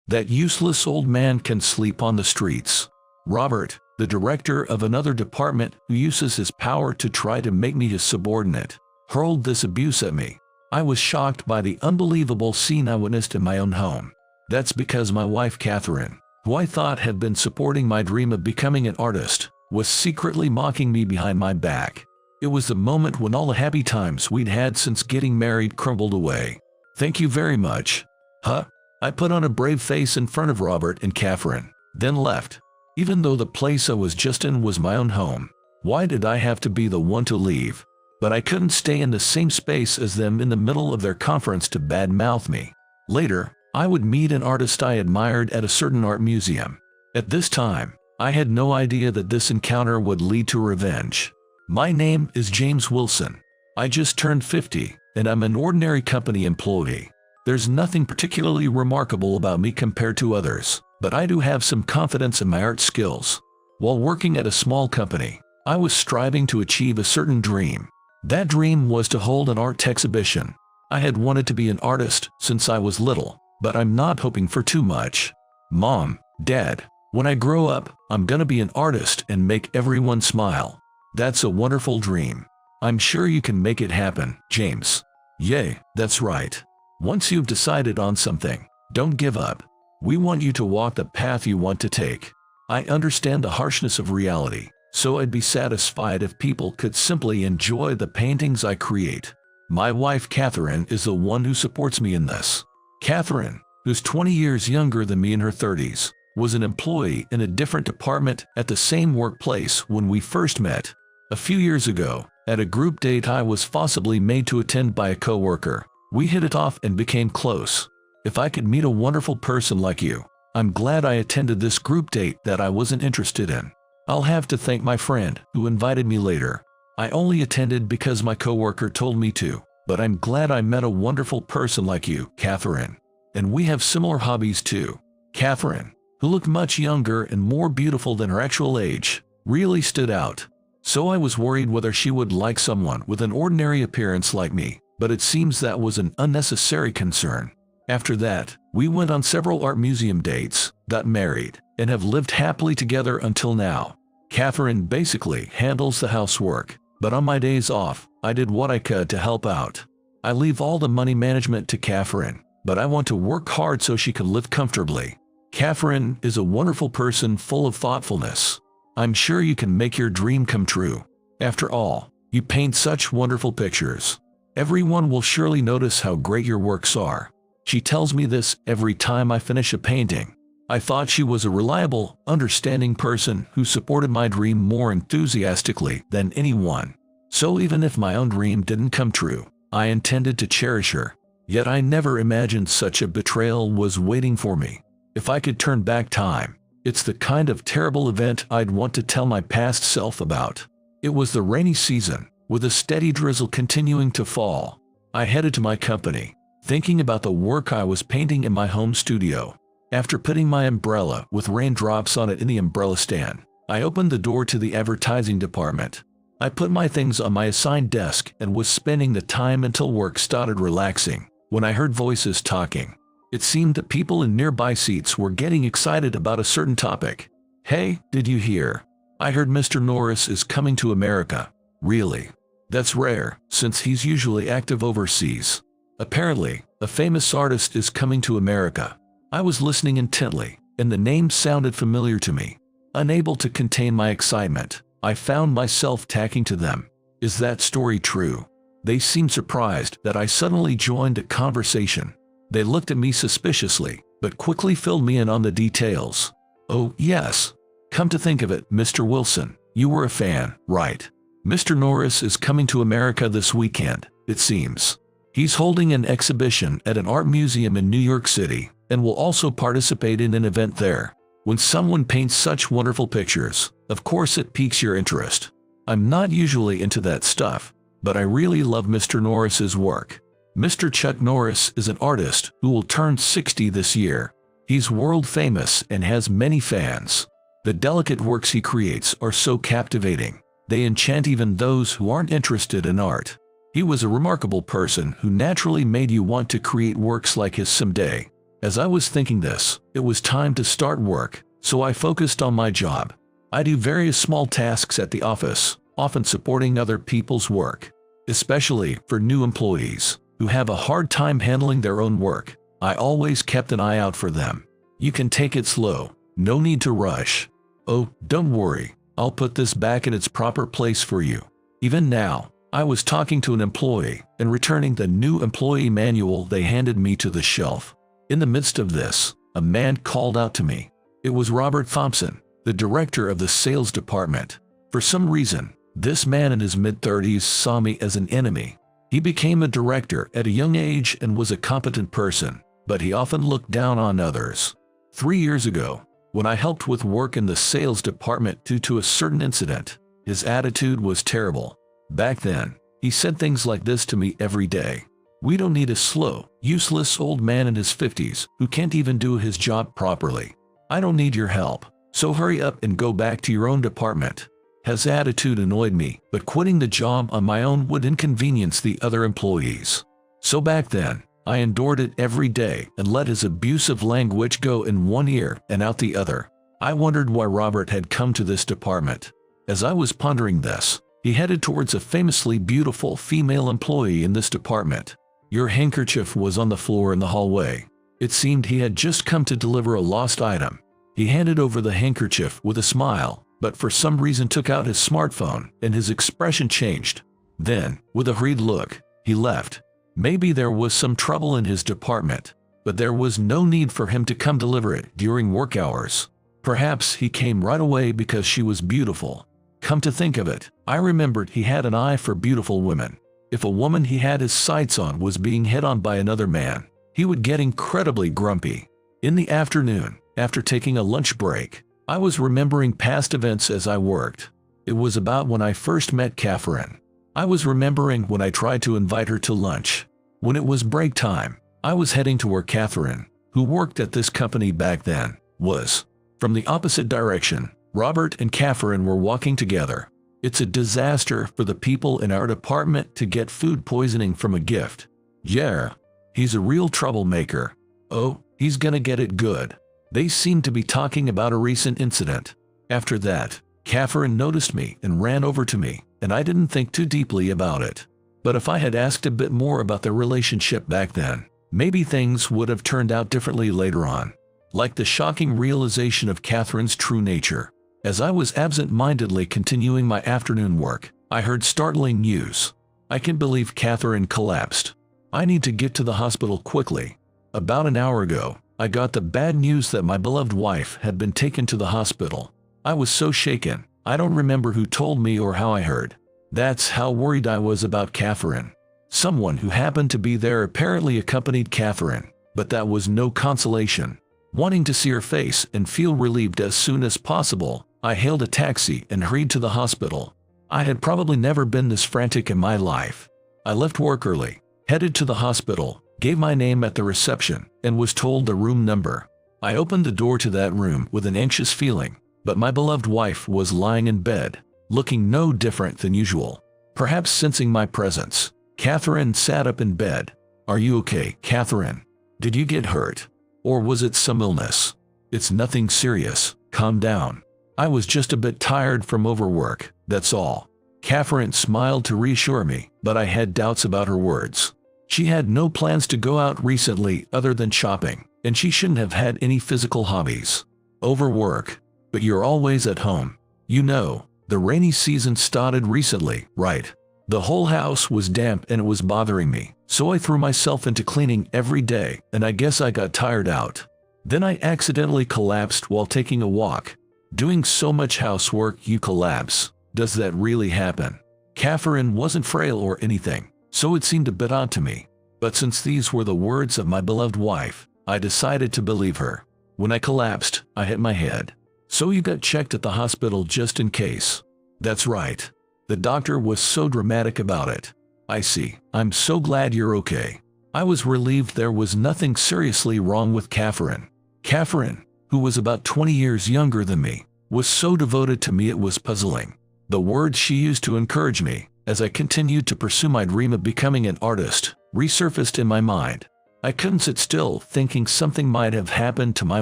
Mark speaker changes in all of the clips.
Speaker 1: That useless old man can sleep on the streets. Robert, the director of another department who uses his power to try to make me his subordinate, hurled this abuse at me. I was shocked by the unbelievable scene I witnessed in my own home. That's because my wife Catherine, who I thought had been supporting my dream of becoming an artist, was secretly mocking me behind my back. It was the moment when all the happy times we'd had since getting married crumbled away. "Thank you very much." Huh? I put on a brave face in front of Robert and Catherine, then left. Even though the place I was just in was my own home, why did I have to be the one to leave? But I couldn't stay in the same space as them in the middle of their conference to badmouth me. Later, I would meet an artist I admired at a certain art museum. At this time, I had no idea that this encounter would lead to revenge. My name is James Wilson. I just turned 50, and I'm an ordinary company employee. There's nothing particularly remarkable about me compared to others, but I do have some confidence in my art skills. While working at a small company, I was striving to achieve a certain dream. That dream was to hold an art exhibition. I had wanted to be an artist since I was little, but I'm not hoping for too much. Mom, Dad, when I grow up, I'm gonna be an artist and make everyone smile. That's a wonderful dream. I'm sure you can make it happen, James. Yay, that's right. Once you've decided on something, don't give up. We want you to walk the path you want to take. I understand the harshness of reality, so I'd be satisfied if people could simply enjoy the paintings I create. My wife Catherine is the one who supports me in this. Catherine, who's 20 years younger than me in her 30s, was an employee in a different department at the same workplace when we first met. A few years ago, at a group date I was forcibly made to attend by a coworker. We hit it off and became close. If I could meet a wonderful person like you, I'm glad I attended this group date that I wasn't interested in. I'll have to thank my friend who invited me later. I only attended because my coworker told me to, but I'm glad I met a wonderful person like you, Catherine. And we have similar hobbies too. Catherine, who looked much younger and more beautiful than her actual age, really stood out. So I was worried whether she would like someone with an ordinary appearance like me, but it seems that was an unnecessary concern. After that, we went on several art museum dates, got married, and have lived happily together until now. Catherine basically handles the housework, but on my days off, I did what I could to help out. I leave all the money management to Catherine, but I want to work hard so she can live comfortably. Catherine is a wonderful person full of thoughtfulness. I'm sure you can make your dream come true. After all, you paint such wonderful pictures. Everyone will surely notice how great your works are. She tells me this every time I finish a painting. I thought she was a reliable, understanding person who supported my dream more enthusiastically than anyone. So even if my own dream didn't come true, I intended to cherish her. Yet I never imagined such a betrayal was waiting for me. If I could turn back time, it's the kind of terrible event I'd want to tell my past self about. It was the rainy season, with a steady drizzle continuing to fall. I headed to my company, thinking about the work I was painting in my home studio. After putting my umbrella with raindrops on it in the umbrella stand, I opened the door to the advertising department. I put my things on my assigned desk and was spending the time until work started relaxing, when I heard voices talking. It seemed that people in nearby seats were getting excited about a certain topic. "Hey, did you hear? I heard Mr. Norris is coming to America." Really? That's rare, since he's usually active overseas. Apparently, a famous artist is coming to America. I was listening intently, and the name sounded familiar to me. Unable to contain my excitement, I found myself tacking to them. Is that story true? They seemed surprised that I suddenly joined a conversation. They looked at me suspiciously, but quickly filled me in on the details. "Oh, yes. Come to think of it, Mr. Wilson, you were a fan, right? Mr. Norris is coming to America this weekend, it seems. He's holding an exhibition at an art museum in New York City, and will also participate in an event there. When someone paints such wonderful pictures, of course it piques your interest. I'm not usually into that stuff, but I really love Mr. Norris's work. Mr. Chuck Norris is an artist who will turn 60 this year. He's world famous and has many fans. The delicate works he creates are so captivating. They enchant even those who aren't interested in art. He was a remarkable person who naturally made you want to create works like his someday. As I was thinking this, it was time to start work, so I focused on my job. I do various small tasks at the office, often supporting other people's work, especially for new employees who have a hard time handling their own work. I always kept an eye out for them. You can take it slow, no need to rush. Oh, don't worry, I'll put this back in its proper place for you. Even now, I was talking to an employee and returning the new employee manual they handed me to the shelf. In the midst of this, a man called out to me. It was Robert Thompson, the director of the sales department. For some reason, this man in his mid-30s saw me as an enemy. He became a director at a young age and was a competent person, but he often looked down on others. 3 years ago, when I helped with work in the sales department due to a certain incident, his attitude was terrible. Back then, he said things like this to me every day. We don't need a slow, useless old man in his 50s who can't even do his job properly. I don't need your help, so hurry up and go back to your own department. His attitude annoyed me, but quitting the job on my own would inconvenience the other employees. So back then, I endured it every day and let his abusive language go in one ear and out the other. I wondered why Robert had come to this department. As I was pondering this, he headed towards a famously beautiful female employee in this department. Your handkerchief was on the floor in the hallway. It seemed he had just come to deliver a lost item. He handed over the handkerchief with a smile, but for some reason took out his smartphone and his expression changed. Then, with a hurried look, he left. Maybe there was some trouble in his department, but there was no need for him to come deliver it during work hours. Perhaps he came right away because she was beautiful. Come to think of it, I remembered he had an eye for beautiful women. If a woman he had his sights on was being hit on by another man, he would get incredibly grumpy. In the afternoon, after taking a lunch break, I was remembering past events as I worked. It was about when I first met Catherine. I was remembering when I tried to invite her to lunch. When it was break time, I was heading to where Catherine, who worked at this company back then, was. From the opposite direction, Robert and Catherine were walking together. It's a disaster for the people in our department to get food poisoning from a gift. Yeah, he's a real troublemaker. Oh, he's gonna get it good. They seemed to be talking about a recent incident. After that, Catherine noticed me and ran over to me, and I didn't think too deeply about it. But if I had asked a bit more about their relationship back then, maybe things would have turned out differently later on. Like the shocking realization of Catherine's true nature. As I was absent-mindedly continuing my afternoon work, I heard startling news. I can't believe Catherine collapsed. I need to get to the hospital quickly. About an hour ago, I got the bad news that my beloved wife had been taken to the hospital. I was so shaken, I don't remember who told me or how I heard. That's how worried I was about Catherine. Someone who happened to be there apparently accompanied Catherine, but that was no consolation. Wanting to see her face and feel relieved as soon as possible, I hailed a taxi and hurried to the hospital. I had probably never been this frantic in my life. I left work early, headed to the hospital, gave my name at the reception, and was told the room number. I opened the door to that room with an anxious feeling, but my beloved wife was lying in bed, looking no different than usual. Perhaps sensing my presence, Catherine sat up in bed. Are you okay, Catherine? Did you get hurt? Or was it some illness? It's nothing serious, calm down. I was just a bit tired from overwork, that's all. Catherine smiled to reassure me, but I had doubts about her words. She had no plans to go out recently other than shopping, and she shouldn't have had any physical hobbies. Overwork. But you're always at home. You know, the rainy season started recently, right? The whole house was damp and it was bothering me, so I threw myself into cleaning every day, and I guess I got tired out. Then I accidentally collapsed while taking a walk. Doing so much housework you collapse. Does that really happen? Catherine wasn't frail or anything, so it seemed a bit odd to me. But since these were the words of my beloved wife, I decided to believe her. When I collapsed, I hit my head. So you got checked at the hospital just in case. That's right. The doctor was so dramatic about it. I see. I'm so glad you're okay. I was relieved there was nothing seriously wrong with Catherine. Catherine, who was about 20 years younger than me, was so devoted to me it was puzzling. The words she used to encourage me, as I continued to pursue my dream of becoming an artist, resurfaced in my mind. I couldn't sit still, thinking something might have happened to my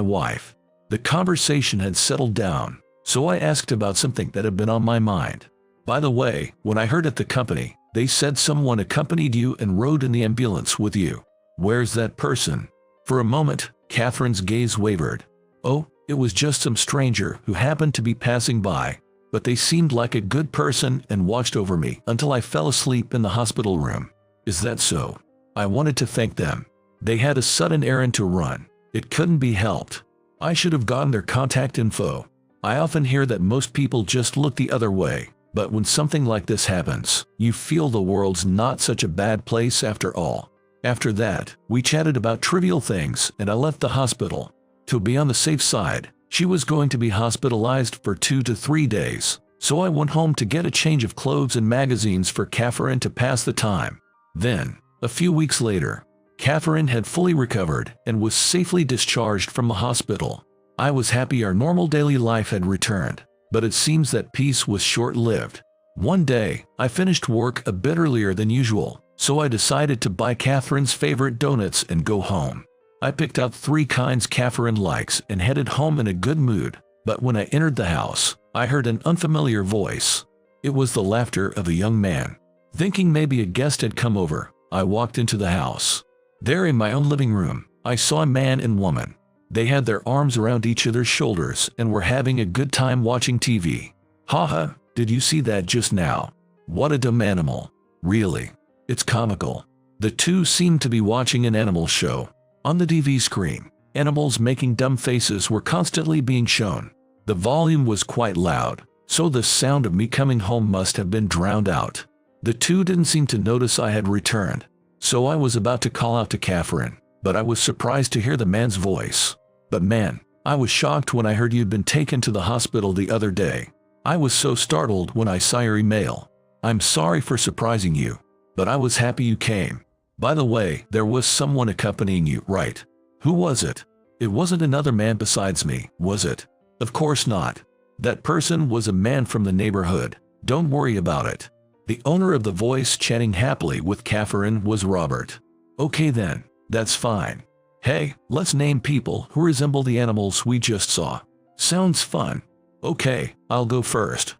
Speaker 1: wife. The conversation had settled down, so I asked about something that had been on my mind. By the way, when I heard at the company, they said someone accompanied you and rode in the ambulance with you. Where's that person? For a moment, Catherine's gaze wavered. Oh, it was just some stranger who happened to be passing by, but they seemed like a good person and watched over me until I fell asleep in the hospital room. Is that so? I wanted to thank them. They had a sudden errand to run. It couldn't be helped. I should have gotten their contact info. I often hear that most people just look the other way, but when something like this happens, you feel the world's not such a bad place after all. After that, we chatted about trivial things and I left the hospital. To be on the safe side, she was going to be hospitalized for 2 to 3 days, so I went home to get a change of clothes and magazines for Catherine to pass the time. Then, a few weeks later, Catherine had fully recovered and was safely discharged from the hospital. I was happy our normal daily life had returned, but it seems that peace was short-lived. One day, I finished work a bit earlier than usual, so I decided to buy Catherine's favorite donuts and go home. I picked out 3 kinds Catherine likes and headed home in a good mood, but when I entered the house, I heard an unfamiliar voice. It was the laughter of a young man. Thinking maybe a guest had come over, I walked into the house. There in my own living room, I saw a man and woman. They had their arms around each other's shoulders and were having a good time watching TV. Haha, did you see that just now? What a dumb animal. Really. It's comical. The two seemed to be watching an animal show. On the TV screen, animals making dumb faces were constantly being shown. The volume was quite loud, so the sound of me coming home must have been drowned out. The two didn't seem to notice I had returned, so I was about to call out to Catherine, but I was surprised to hear the man's voice. But man, I was shocked when I heard you'd been taken to the hospital the other day. I was so startled when I saw your email. I'm sorry for surprising you, but I was happy you came. By the way, there was someone accompanying you, right? Who was it? It wasn't another man besides me, was it? Of course not. That person was a man from the neighborhood. Don't worry about it. The owner of the voice chatting happily with Catherine was Robert. Okay then, that's fine. Hey, let's name people who resemble the animals we just saw. Sounds fun. Okay, I'll go first.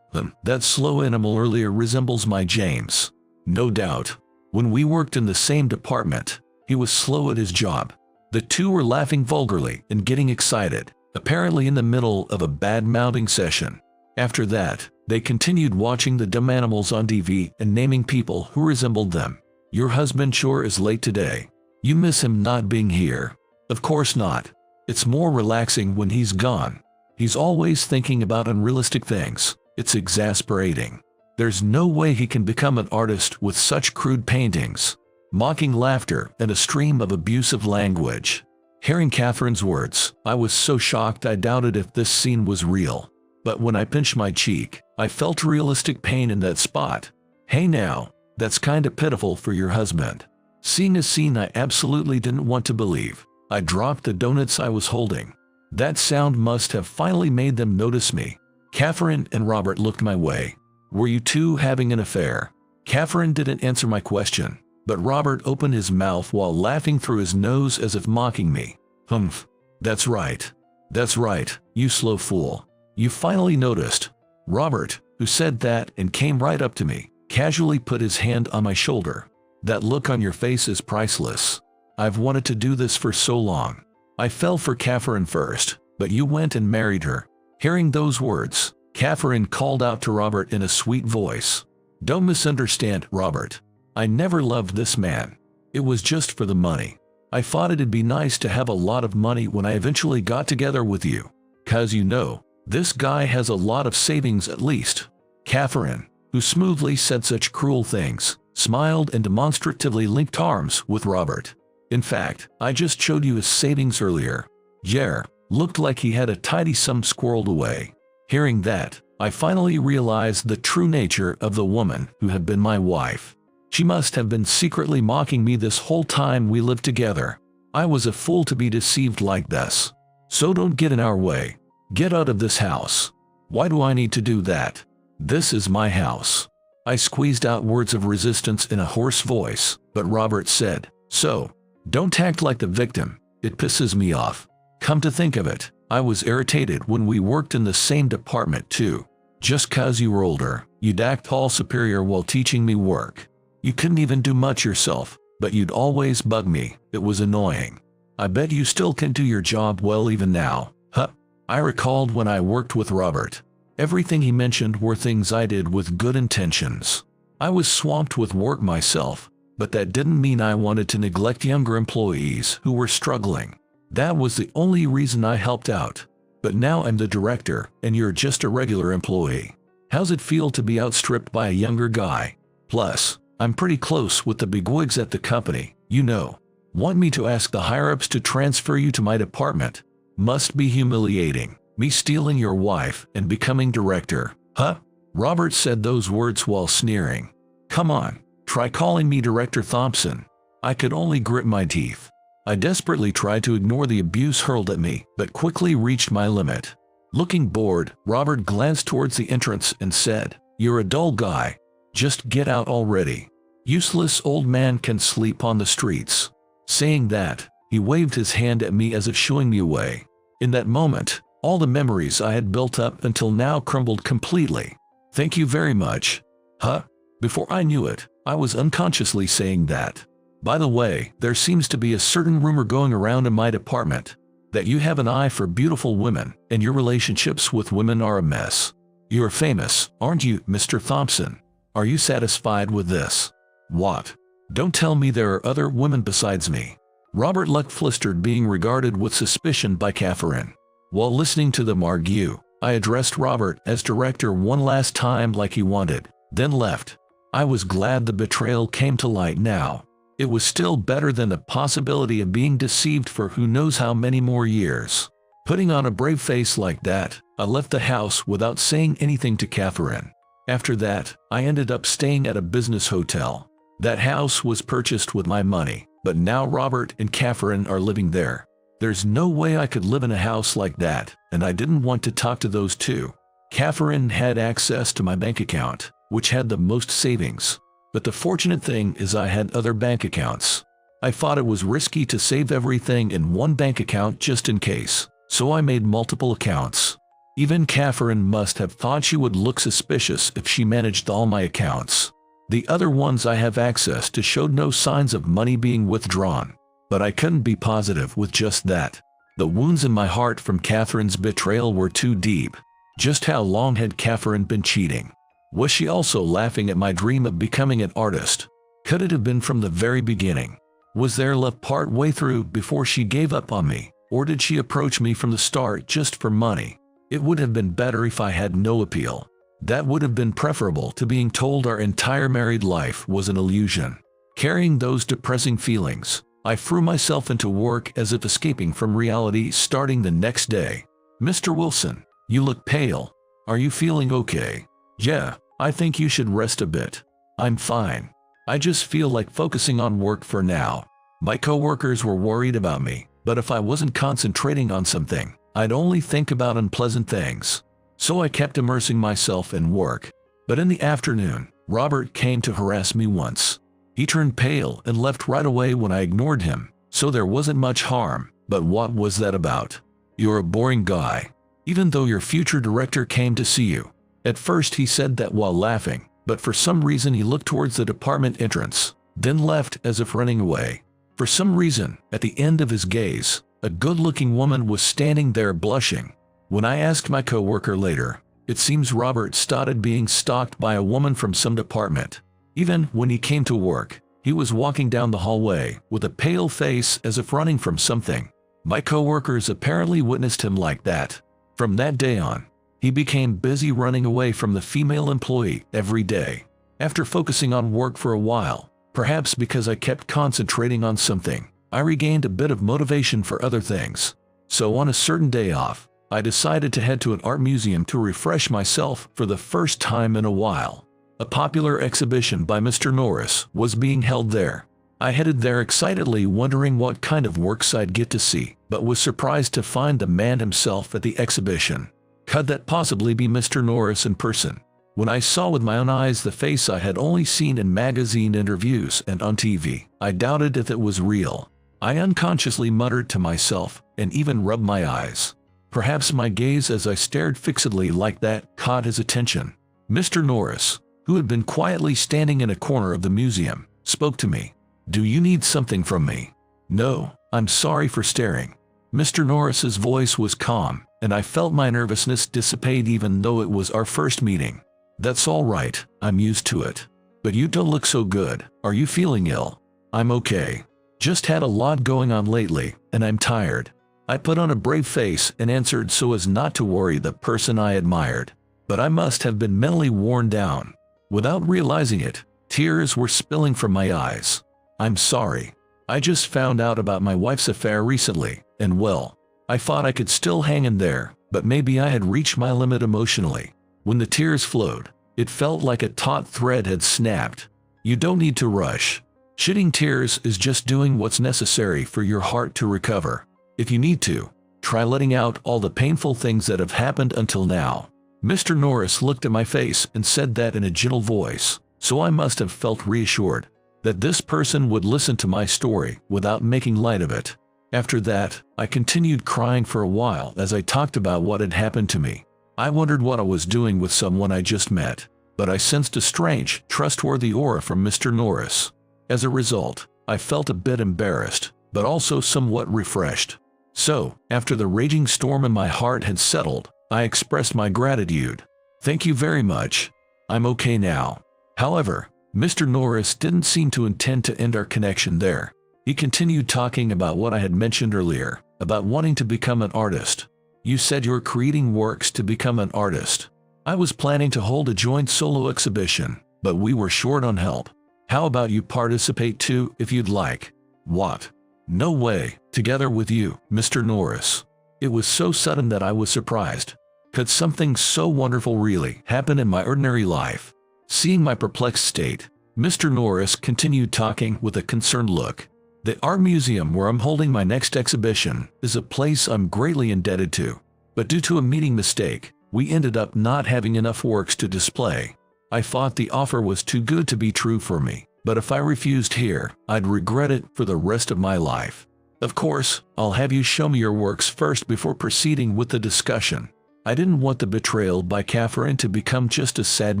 Speaker 1: That slow animal earlier resembles my James. No doubt. When we worked in the same department, he was slow at his job. The two were laughing vulgarly and getting excited, apparently in the middle of a bad-mouthing session. After that, they continued watching the dumb animals on TV and naming people who resembled them. Your husband sure is late today. You miss him not being here. Of course not. It's more relaxing when he's gone. He's always thinking about unrealistic things. It's exasperating. There's no way he can become an artist with such crude paintings. Mocking laughter and a stream of abusive language. Hearing Catherine's words, I was so shocked I doubted if this scene was real. But when I pinched my cheek, I felt realistic pain in that spot. Hey now, that's kinda pitiful for your husband. Seeing a scene I absolutely didn't want to believe, I dropped the donuts I was holding. That sound must have finally made them notice me. Catherine and Robert looked my way. Were you two having an affair? Catherine didn't answer my question, but Robert opened his mouth while laughing through his nose as if mocking me. Humph. That's right. That's right, you slow fool. You finally noticed. Robert, who said that and came right up to me, casually put his hand on my shoulder. That look on your face is priceless. I've wanted to do this for so long. I fell for Catherine first, but you went and married her. Hearing those words, Catherine called out to Robert in a sweet voice. Don't misunderstand, Robert. I never loved this man. It was just for the money. I thought it'd be nice to have a lot of money when I eventually got together with you. 'Cause you know, this guy has a lot of savings at least. Catherine, who smoothly said such cruel things, smiled and demonstratively linked arms with Robert. In fact, I just showed you his savings earlier. Yeah, looked like he had a tidy sum squirreled away. Hearing that, I finally realized the true nature of the woman who had been my wife. She must have been secretly mocking me this whole time we lived together. I was a fool to be deceived like this. So don't get in our way. Get out of this house. Why do I need to do that? This is my house. I squeezed out words of resistance in a hoarse voice, but Robert said, So, Don't act like the victim. It pisses me off. Come to think of it, I was irritated when we worked in the same department too. Just 'cause you were older, you'd act all superior while teaching me work. You couldn't even do much yourself, but you'd always bug me. It was annoying. I bet you still can do your job well even now. Huh? I recalled when I worked with Robert. Everything he mentioned were things I did with good intentions. I was swamped with work myself, but that didn't mean I wanted to neglect younger employees who were struggling. That was the only reason I helped out. But now I'm the director, and you're just a regular employee. How's it feel to be outstripped by a younger guy? Plus, I'm pretty close with the bigwigs at the company, you know. Want me to ask the higher-ups to transfer you to my department? Must be humiliating. Me stealing your wife and becoming director, huh? Robert said those words while sneering. Come on, try calling me Director Thompson. I could only grit my teeth. I desperately tried to ignore the abuse hurled at me, but quickly reached my limit. Looking bored, Robert glanced towards the entrance and said, You're a dull guy. Just get out already. Useless old man can sleep on the streets. Saying that, he waved his hand at me as if shooing me away. In that moment, all the memories I had built up until now crumbled completely. Thank you very much. Huh? Before I knew it, I was unconsciously saying that. By the way, there seems to be a certain rumor going around in my department that you have an eye for beautiful women and your relationships with women are a mess. You're famous, aren't you, Mr. Thompson? Are you satisfied with this? What? Don't tell me there are other women besides me. Robert looked flustered, being regarded with suspicion by Catherine. While listening to them argue, I addressed Robert as director one last time like he wanted, then left. I was glad the betrayal came to light now. It was still better than the possibility of being deceived for who knows how many more years. Putting on a brave face like that, I left the house without saying anything to Catherine. After that, I ended up staying at a business hotel. That house was purchased with my money, but now Robert and Catherine are living there. There's no way I could live in a house like that, and I didn't want to talk to those two. Catherine had access to my bank account, which had the most savings. But the fortunate thing is I had other bank accounts. I thought it was risky to save everything in one bank account just in case, so I made multiple accounts. Even Catherine must have thought she would look suspicious if she managed all my accounts. The other ones I have access to showed no signs of money being withdrawn. But I couldn't be positive with just that. The wounds in my heart from Catherine's betrayal were too deep. Just how long had Catherine been cheating? Was she also laughing at my dream of becoming an artist? Could it have been from the very beginning? Was there love part way through before she gave up on me? Or did she approach me from the start just for money? It would have been better if I had no appeal. That would have been preferable to being told our entire married life was an illusion. Carrying those depressing feelings, I threw myself into work as if escaping from reality starting the next day. Mr. Wilson, you look pale. Are you feeling okay? Yeah, I think you should rest a bit. I'm fine. I just feel like focusing on work for now. My coworkers were worried about me, but if I wasn't concentrating on something, I'd only think about unpleasant things. So I kept immersing myself in work. But in the afternoon, Robert came to harass me once. He turned pale and left right away when I ignored him, so there wasn't much harm. But what was that about? You're a boring guy. Even though your future director came to see you. At first he said that while laughing, but for some reason he looked towards the department entrance, then left as if running away. For some reason, at the end of his gaze, a good-looking woman was standing there blushing. When I asked my coworker later, it seems Robert started being stalked by a woman from some department. Even when he came to work, he was walking down the hallway with a pale face as if running from something. My coworkers apparently witnessed him like that. From that day on, he became busy running away from the female employee every day. After focusing on work for a while, perhaps because I kept concentrating on something, I regained a bit of motivation for other things. So on a certain day off, I decided to head to an art museum to refresh myself for the first time in a while. A popular exhibition by Mr. Norris was being held there. I headed there excitedly, wondering what kind of works I'd get to see, but was surprised to find the man himself at the exhibition. Could that possibly be Mr. Norris in person? When I saw with my own eyes the face I had only seen in magazine interviews and on TV, I doubted if it was real. I unconsciously muttered to myself and even rubbed my eyes. Perhaps my gaze as I stared fixedly like that caught his attention. Mr. Norris, who had been quietly standing in a corner of the museum, spoke to me. "Do you need something from me?" "No, I'm sorry for staring." Mr. Norris's voice was calm, and I felt my nervousness dissipate even though it was our first meeting. "That's all right, I'm used to it. But you don't look so good. Are you feeling ill?" "I'm okay. Just had a lot going on lately, and I'm tired." I put on a brave face and answered so as not to worry the person I admired. But I must have been mentally worn down. Without realizing it, tears were spilling from my eyes. "I'm sorry. I just found out about my wife's affair recently, and well, I thought I could still hang in there, but maybe I had reached my limit emotionally." When the tears flowed, it felt like a taut thread had snapped. You don't need to rush. Shedding tears is just doing what's necessary for your heart to recover. If you need to, try letting out all the painful things that have happened until now. Mr. Norris looked at my face and said that in a gentle voice, so I must have felt reassured that this person would listen to my story without making light of it. After that, I continued crying for a while as I talked about what had happened to me. I wondered what I was doing with someone I just met, but I sensed a strange, trustworthy aura from Mr. Norris. As a result, I felt a bit embarrassed, but also somewhat refreshed. So, after the raging storm in my heart had settled, I expressed my gratitude. "Thank you very much. I'm okay now." However, Mr. Norris didn't seem to intend to end our connection there. He continued talking about what I had mentioned earlier, about wanting to become an artist. "You said you're creating works to become an artist." "I was planning to hold a joint solo exhibition, but we were short on help. How about you participate too if you'd like?" "What? No way, together with you, Mr. Norris." It was so sudden that I was surprised. Could something so wonderful really happen in my ordinary life? Seeing my perplexed state, Mr. Norris continued talking with a concerned look. "The art museum where I'm holding my next exhibition is a place I'm greatly indebted to. But due to a meeting mistake, we ended up not having enough works to display. I thought the offer was too good to be true for me, but if I refused here, I'd regret it for the rest of my life. Of course, I'll have you show me your works first before proceeding with the discussion." I didn't want the betrayal by Catherine to become just a sad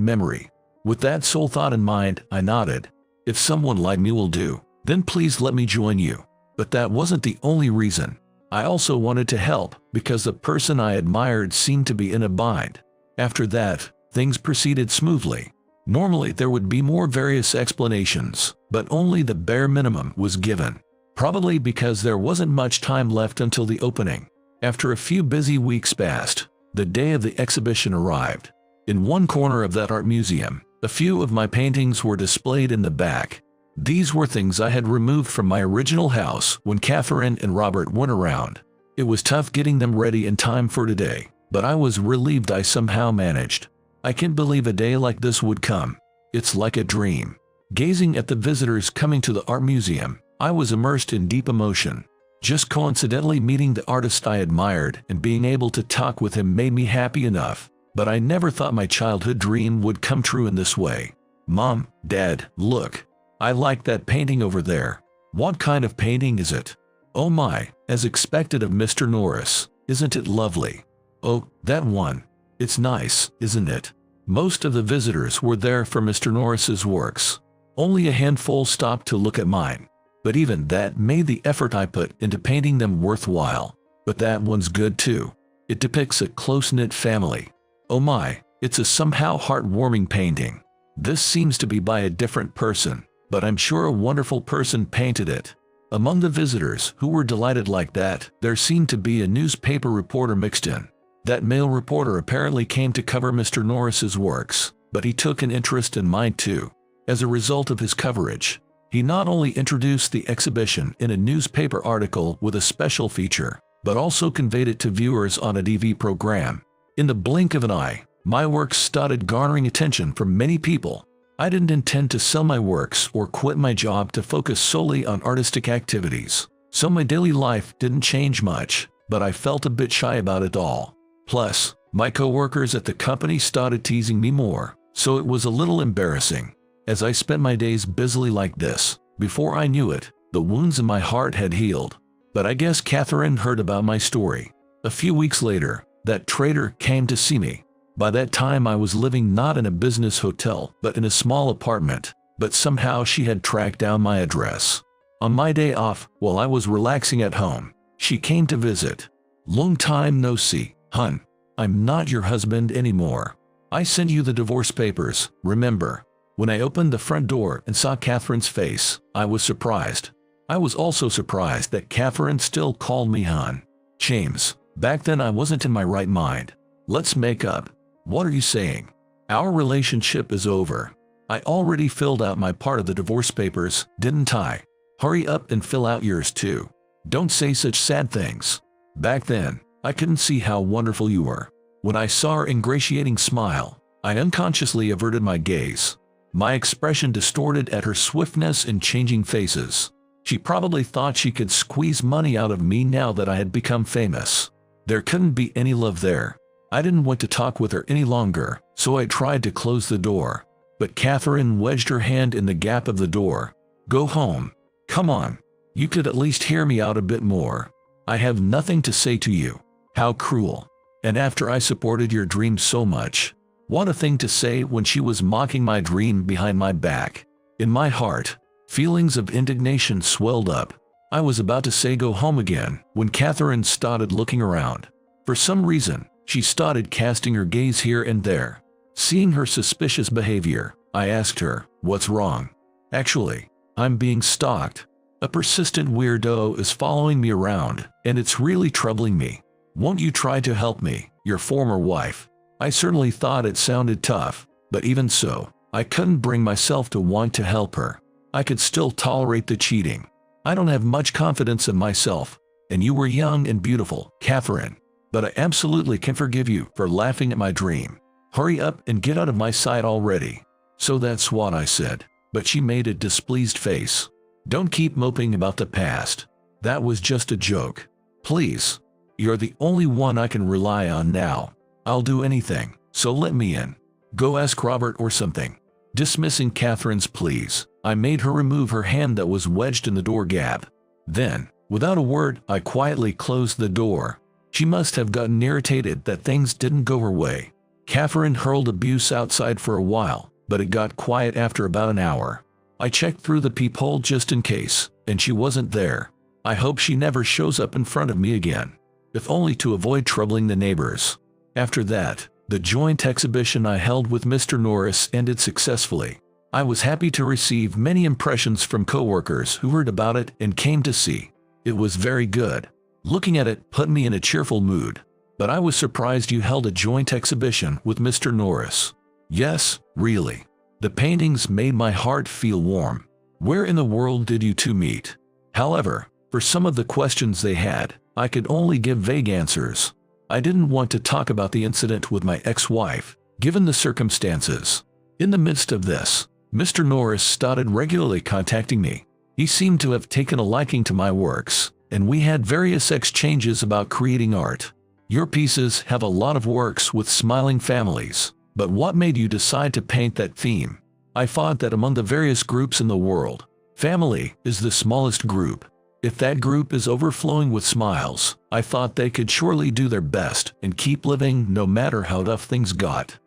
Speaker 1: memory. With that sole thought in mind, I nodded. "If someone like me will do, then please let me join you." But that wasn't the only reason. I also wanted to help because the person I admired seemed to be in a bind. After that, things proceeded smoothly. Normally there would be more various explanations, but only the bare minimum was given. Probably because there wasn't much time left until the opening. After a few busy weeks passed, the day of the exhibition arrived. In one corner of that art museum, a few of my paintings were displayed in the back. These were things I had removed from my original house when Catherine and Robert went around. It was tough getting them ready in time for today, but I was relieved I somehow managed. I can't believe a day like this would come. It's like a dream. Gazing at the visitors coming to the art museum, I was immersed in deep emotion. Just coincidentally meeting the artist I admired and being able to talk with him made me happy enough, but I never thought my childhood dream would come true in this way. "Mom, Dad, look. I like that painting over there." "What kind of painting is it?" "Oh my, as expected of Mr. Norris. Isn't it lovely?" "Oh, that one. It's nice, isn't it?" Most of the visitors were there for Mr. Norris's works. Only a handful stopped to look at mine. But even that made the effort I put into painting them worthwhile. "But that one's good too. It depicts a close-knit family." "Oh my, it's a somehow heartwarming painting. This seems to be by a different person, but I'm sure a wonderful person painted it." Among the visitors who were delighted like that, there seemed to be a newspaper reporter mixed in. That male reporter apparently came to cover Mr. Norris's works, but he took an interest in mine too. As a result of his coverage, he not only introduced the exhibition in a newspaper article with a special feature, but also conveyed it to viewers on a TV program. In the blink of an eye, my works started garnering attention from many people. I didn't intend to sell my works or quit my job to focus solely on artistic activities, so my daily life didn't change much, but I felt a bit shy about it all. Plus, my co-workers at the company started teasing me more, so it was a little embarrassing. As I spent my days busily like this, before I knew it, The wounds in my heart had healed. But I guess Catherine heard about my story. A few weeks later, that traitor came to see me. By that time I was living not in a business hotel but in a small apartment, but somehow she had tracked down my address. On my day off, while I was relaxing at home, she came to visit. Long time no see, hun. I'm not your husband anymore. I sent you the divorce papers, remember? When I opened the front door and saw Catherine's face, I was surprised. I was also surprised that Catherine still called me hun. James, back then I wasn't in my right mind. Let's make up. What are you saying? Our relationship is over. I already filled out my part of the divorce papers, didn't I? Hurry up and fill out yours too. Don't say such sad things. Back then, I couldn't see how wonderful you were. When I saw her ingratiating smile, I unconsciously averted my gaze. My expression distorted at her swiftness in changing faces. She probably thought she could squeeze money out of me now that I had become famous. There couldn't be any love there. I didn't want to talk with her any longer, so I tried to close the door. But Catherine wedged her hand in the gap of the door. Go home. Come on. You could at least hear me out a bit more. I have nothing to say to you. How cruel. And after I supported your dream so much. What a thing to say when she was mocking my dream behind my back. In my heart, feelings of indignation swelled up. I was about to say go home again when Catherine started looking around. For some reason, she started casting her gaze here and there. Seeing her suspicious behavior, I asked her, what's wrong? Actually, I'm being stalked. A persistent weirdo is following me around, and it's really troubling me. Won't you try to help me, your former wife? I certainly thought it sounded tough, but even so, I couldn't bring myself to want to help her. I could still tolerate the cheating. I don't have much confidence in myself, and you were young and beautiful, Catherine. But I absolutely can forgive you for laughing at my dream. Hurry up and get out of my sight already. So that's what I said, but she made a displeased face. Don't keep moping about the past. That was just a joke. Please. You're the only one I can rely on now. I'll do anything, so let me in. Go ask Robert or something. Dismissing Catherine's pleas, I made her remove her hand that was wedged in the door gap. Then, without a word, I quietly closed the door. She must have gotten irritated that things didn't go her way. Catherine hurled abuse outside for a while, but it got quiet after about an hour. I checked through the peephole just in case, and she wasn't there. I hope she never shows up in front of me again, if only to avoid troubling the neighbors. After that, the joint exhibition I held with Mr. Norris ended successfully. I was happy to receive many impressions from coworkers who heard about it and came to see. It was very good. Looking at it put me in a cheerful mood. But I was surprised you held a joint exhibition with Mr. Norris. Yes, really. The paintings made my heart feel warm. Where in the world did you two meet? However, for some of the questions they had, I could only give vague answers. I didn't want to talk about the incident with my ex-wife, given the circumstances. In the midst of this, Mr. Norris started regularly contacting me. He seemed to have taken a liking to my works, and we had various exchanges about creating art. Your pieces have a lot of works with smiling families, but what made you decide to paint that theme? I thought that among the various groups in the world, family is the smallest group. If that group is overflowing with smiles, I thought they could surely do their best and keep living no matter how tough things got.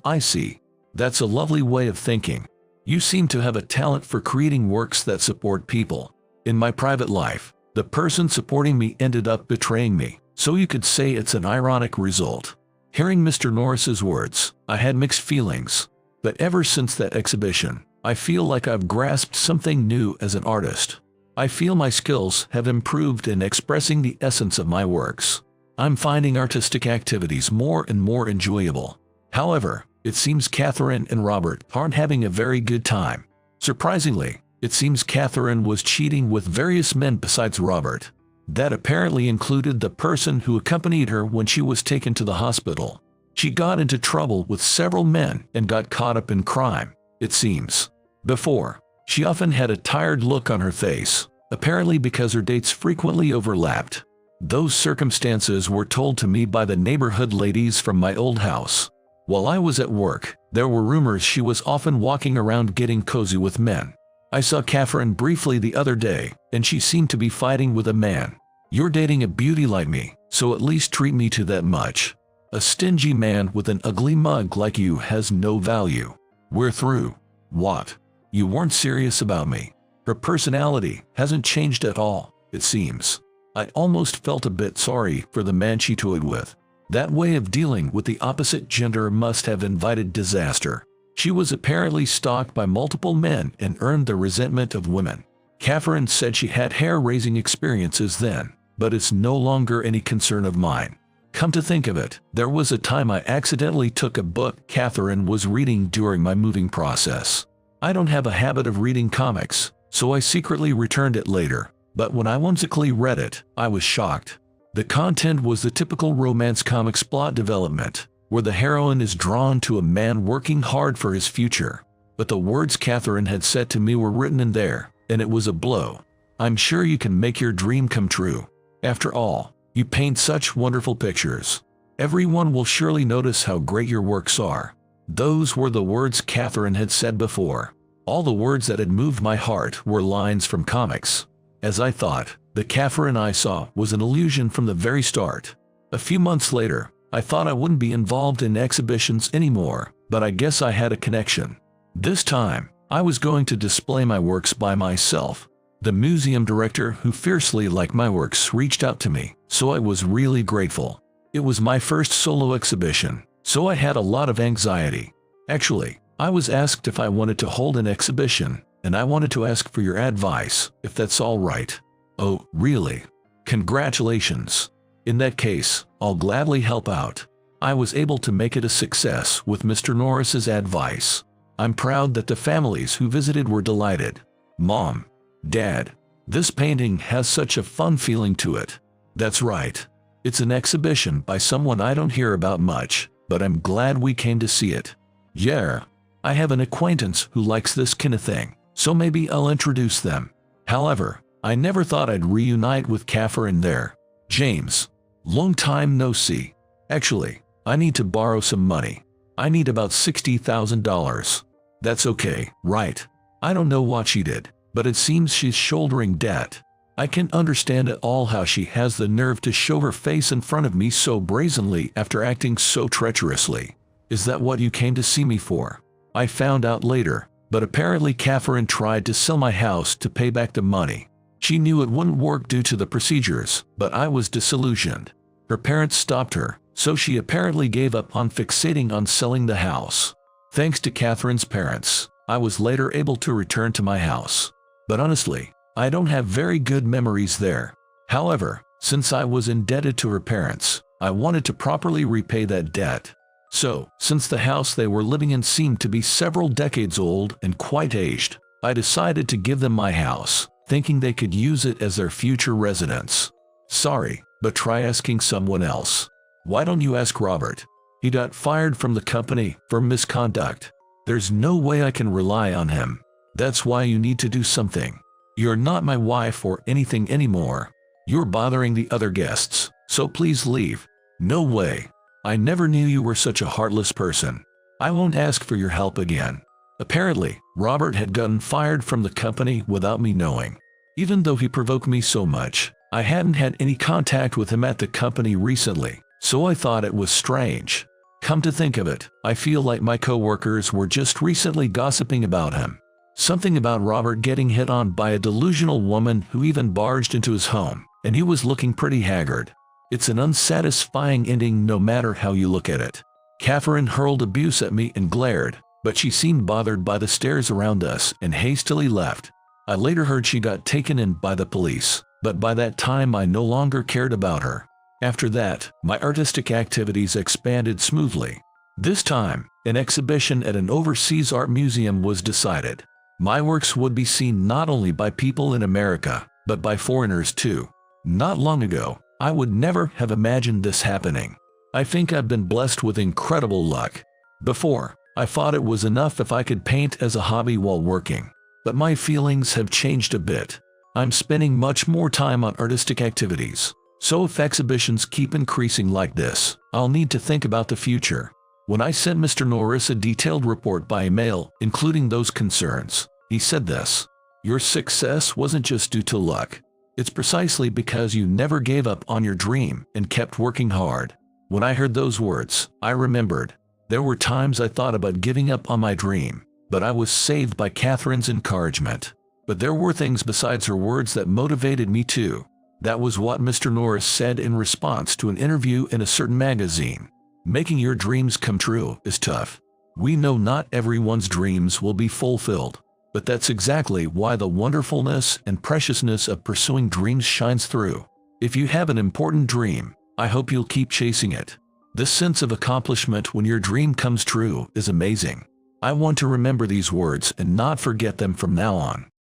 Speaker 1: I see. That's a lovely way of thinking. You seem to have a talent for creating works that support people. In my private life, the person supporting me ended up betraying me, so you could say it's an ironic result. Hearing Mr. Norris's words, I had mixed feelings. But ever since that exhibition, I feel like I've grasped something new as an artist. I feel my skills have improved in expressing the essence of my works. I'm finding artistic activities more and more enjoyable. However, it seems Catherine and Robert aren't having a very good time. Surprisingly, it seems Catherine was cheating with various men besides Robert. That apparently included the person who accompanied her when she was taken to the hospital. She got into trouble with several men and got caught up in crime, it seems. Before, she often had a tired look on her face, apparently because her dates frequently overlapped. Those circumstances were told to me by the neighborhood ladies from my old house. While I was at work, there were rumors she was often walking around getting cozy with men. I saw Catherine briefly the other day, and she seemed to be fighting with a man. You're dating a beauty like me, so at least treat me to that much. A stingy man with an ugly mug like you has no value. We're through. What? You weren't serious about me. Her personality hasn't changed at all, it seems. I almost felt a bit sorry for the man she toyed with. That way of dealing with the opposite gender must have invited disaster. She was apparently stalked by multiple men and earned the resentment of women. Catherine said she had hair-raising experiences then, but it's no longer any concern of mine. Come to think of it, there was a time I accidentally took a book Catherine was reading during my moving process. I don't have a habit of reading comics, so I secretly returned it later, but when I whimsically read it, I was shocked. The content was the typical romance comics plot development, where the heroine is drawn to a man working hard for his future. But the words Catherine had said to me were written in there, and it was a blow. I'm sure you can make your dream come true. After all, you paint such wonderful pictures. Everyone will surely notice how great your works are. Those were the words Catherine had said before. All the words that had moved my heart were lines from comics. As I thought, the Catherine I saw was an illusion from the very start. A few months later, I thought I wouldn't be involved in exhibitions anymore, but I guess I had a connection. This time, I was going to display my works by myself. The museum director, who fiercely liked my works, reached out to me, so I was really grateful. It was my first solo exhibition, so I had a lot of anxiety. Actually, I was asked if I wanted to hold an exhibition, and I wanted to ask for your advice, if that's all right. Oh, really? Congratulations. In that case, I'll gladly help out. I was able to make it a success with Mr. Norris's advice. I'm proud that the families who visited were delighted. Mom, Dad, this painting has such a fun feeling to it. That's right. It's an exhibition by someone I don't hear about much, but I'm glad we came to see it. Yeah, I have an acquaintance who likes this kind of thing, so maybe I'll introduce them. However, I never thought I'd reunite with Catherine there. James, long time no see. Actually, I need to borrow some money. I need about $60,000. That's okay, right? I don't know what she did, but it seems she's shouldering debt. I can understand at all how she has the nerve to show her face in front of me so brazenly after acting so treacherously. Is that what you came to see me for? I found out later, but apparently Catherine tried to sell my house to pay back the money. She knew it wouldn't work due to the procedures, but I was disillusioned. Her parents stopped her, so she apparently gave up on fixating on selling the house. Thanks to Catherine's parents, I was later able to return to my house. But honestly, I don't have very good memories there. However, since I was indebted to her parents, I wanted to properly repay that debt. So, since the house they were living in seemed to be several decades old and quite aged, I decided to give them my house, thinking they could use it as their future residence. Sorry, but try asking someone else. Why don't you ask Robert? He got fired from the company for misconduct. There's no way I can rely on him. That's why you need to do something. You're not my wife or anything anymore. You're bothering the other guests, so please leave. No way. I never knew you were such a heartless person. I won't ask for your help again. Apparently, Robert had gotten fired from the company without me knowing. Even though he provoked me so much, I hadn't had any contact with him at the company recently, so I thought it was strange. Come to think of it, I feel like my coworkers were just recently gossiping about him. Something about Robert getting hit on by a delusional woman who even barged into his home, and he was looking pretty haggard. It's an unsatisfying ending no matter how you look at it. Catherine hurled abuse at me and glared, but she seemed bothered by the stares around us and hastily left. I later heard she got taken in by the police, but by that time I no longer cared about her. After that, my artistic activities expanded smoothly. This time, an exhibition at an overseas art museum was decided. My works would be seen not only by people in America, but by foreigners too. Not long ago, I would never have imagined this happening. I think I've been blessed with incredible luck. Before, I thought it was enough if I could paint as a hobby while working. But my feelings have changed a bit. I'm spending much more time on artistic activities. So if exhibitions keep increasing like this, I'll need to think about the future. When I sent Mr. Norris a detailed report by email, including those concerns, he said this: Your success wasn't just due to luck. It's precisely because you never gave up on your dream and kept working hard. When I heard those words, I remembered. There were times I thought about giving up on my dream, but I was saved by Catherine's encouragement. But there were things besides her words that motivated me too. That was what Mr. Norris said in response to an interview in a certain magazine. Making your dreams come true is tough. We know not everyone's dreams will be fulfilled, but that's exactly why the wonderfulness and preciousness of pursuing dreams shines through. If you have an important dream, I hope you'll keep chasing it. This sense of accomplishment when your dream comes true is amazing. I want to remember these words and not forget them from now on.